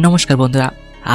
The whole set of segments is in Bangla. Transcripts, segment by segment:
নমস্কার বন্ধুরা,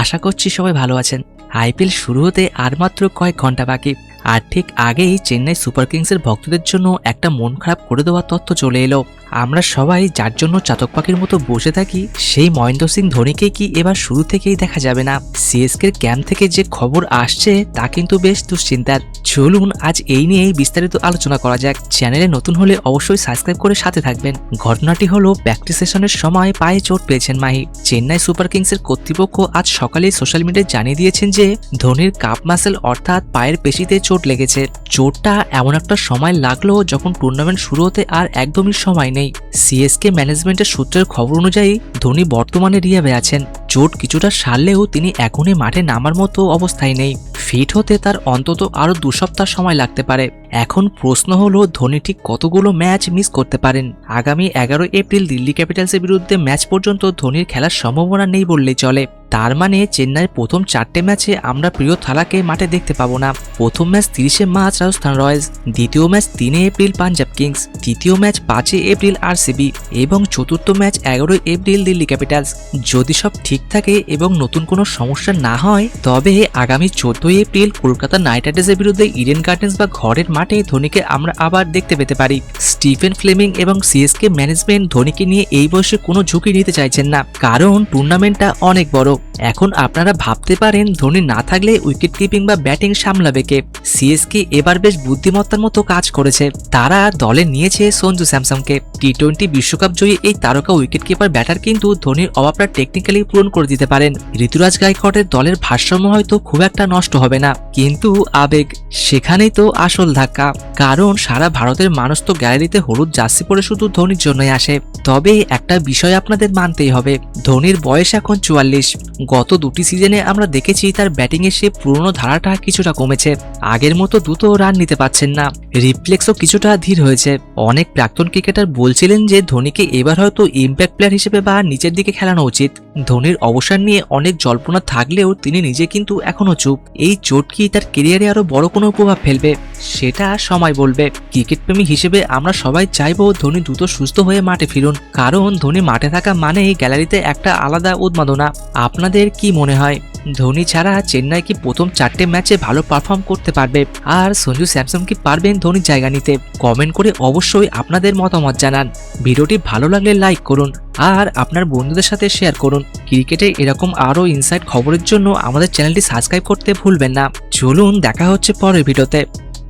আশা করছি সবাই ভালো আছেন। আইপিএল শুরু হতে আর মাত্র কয়েক ঘন্টা বাকি, আর ঠিক আগেই চেন্নাই সুপার কিংসের ভক্তদের জন্য একটা মন খারাপ করে দেওয়া তথ্য চলে এলো। আমরা সবাই যার জন্য চাতক পাখির মতো বসে থাকি, সেই মহেন্দ্র সিং ধোনিকে কি এবার শুরু থেকেই দেখা যাবে না? সিএসকের ক্যাম্প থেকে যে খবর আসছে তা কিন্তু বেশ দুশ্চিন্তার। চলুন আজ এই নিয়েই বিস্তারিত আলোচনা করা যাক। চ্যানেলে নতুন হলে অবশ্যই সাবস্ক্রাইব করে সাথে থাকবেন। ঘটনাটি হলো, প্র্যাকটিস সেশনের সময় পায়ে চোট পেয়েছেন মাহি। চেন্নাই সুপার কিংসের কর্তৃপক্ষ আজ সকালে সোশ্যাল মিডিয়ায় জানিয়ে দিয়েছেন যে ধোনির কাপ মাসেল অর্থাৎ পায়ের পেশিতে চোট লেগেছে। চোটটা এমন একটা সময় লাগলো যখন টুর্নামেন্ট শুরু হতে আর একদমই সময় নেই। সিএসকে ম্যানেজমেন্টের সূত্রের খবর অনুযায়ী ধোনি বর্তমানে রিহ্যাবে আছেন। চোট কিছুটা সারলেও তিনি এখনই মাঠে নামার মতো অবস্থায় নেই। ফিট হতে তার অন্তত আরো 2 সপ্তাহ সময় লাগতে পারে। এখন প্রশ্ন হলো, ধোনি ঠিক কতগুলো ম্যাচ মিস করতে পারেন? আগামী 11 এপ্রিল দিল্লি ক্যাপিটালসের বিরুদ্ধে ম্যাচ পর্যন্ত ধোনির খেলার সম্ভাবনা নেই বললেই চলে। তার মানে চেন্নাইয়ের প্রথম 4টে ম্যাচে আমরা প্রিয় থালাকে মাঠে দেখতে পাবো না। প্রথম ম্যাচ 30শে মার্চ রাজস্থান রয়্যালস, দ্বিতীয় ম্যাচ 3 এপ্রিল পাঞ্জাব কিংস, তৃতীয় ম্যাচ 5 এপ্রিল আরসিবি এবং চতুর্থ ম্যাচ 11 এপ্রিল দিল্লি ক্যাপিটালস। যদি সব ঠিক থাকে এবং নতুন কোনো সমস্যা না হয়, তবে আগামী 14 এপ্রিল কলকাতা নাইট রাইডার্সের বিরুদ্ধে ইডেন গার্ডেন্স বা ঘরের মাঠে ধোনিকে আমরা আবার দেখতে পেতে পারি। স্টিফেন ফ্লেমিং এবং সিএসকে ম্যানেজমেন্ট ধোনিকে নিয়ে এই বয়সে কোনো ঝুঁকি নিতে চাইছেন না, কারণ টুর্নামেন্টটা অনেক বড়। এখন আপনারা ভাবতে পারেন, ধোনি না থাকলে উইকেট কিপিং বা ব্যাটিং সামলাবে কে? সিএসকে এবার বেশ বুদ্ধিমত্তার মতো কাজ করেছে। তারা দলে নিয়েছে সঞ্জু স্যামসনকে। টি20 বিশ্বকাপ জয়ী এই তারকা উইকেট কিপার ব্যাটার কিন্তু ধোনির অভাবটা টেকনিক্যালি পূরণ করে দিতে পারেন। ঋতুরাজ গায়কোয়াড়ের দলের ভারসাম্য হয়তো খুব একটা নষ্ট হবে না, কিন্তু আবেগ, সেখানেই তো আসল ধাক্কা। কারণ সারা ভারতের মানুষ তো গ্যালারিতে হলুদ জার্সি পরে শুধু ধোনির জন্যই আসে। তবে একটা বিষয় আপনাদের মানতেই হবে, ধোনির বয়স এখন 44। গত 2টি সিজনে আমরা দেখেছি তার ব্যাটিংয়ে সে পুরনো ধারাটা কিছুটা কমেছে। আগের মতো দ্রুত রান নিতে পারছেন না, রিফ্লেক্সও কিছুটা ধীর হয়েছে। অনেক প্রাক্তন ক্রিকেটার বলছিলেন যে ধোনিকে এবার হয়তো ইম্প্যাক্ট প্লেয়ার হিসেবে বা নিচের দিকে খেলানো উচিত। ধোনির অবসর নিয়ে অনেক জল্পনা থাকলেও তিনি নিজে কিন্তু এখনো চুপ। এই চোট কি তার ক্যারিয়ারে আরো বড় কোনো প্রভাব ফেলবে, সেটা সময় বলবে। ক্রিকেট প্রেমী হিসেবে আমরা সবাই চাইবো ধোনি দ্রুত সুস্থ হয়ে মাঠে ফিরুন, কারণ ধোনি মাঠে থাকা মানেই গ্যালারিতে একটা আলাদা উন্মাদনা। আপনাদের কি মনে হয়, ধোনি ছাড়া চেন্নাই কি প্রথম 4টে ম্যাচে ভালো পারফর্ম করতে পারবে? আর সঞ্জু স্যামসন কি পারবেন ধোনির জায়গা নিতে? কমেন্ট করে অবশ্যই আপনাদের মতামত জানান। ভিডিওটি ভালো লাগলে লাইক করুন আর আপনার বন্ধুদের সাথে শেয়ার করুন। ক্রিকেটে এরকম আরো ইনসাইড খবরের জন্য আমাদের চ্যানেলটি সাবস্ক্রাইব করতে ভুলবেন না। চলুন দেখা হচ্ছে পরের ভিডিওতে।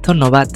ধন্যবাদ।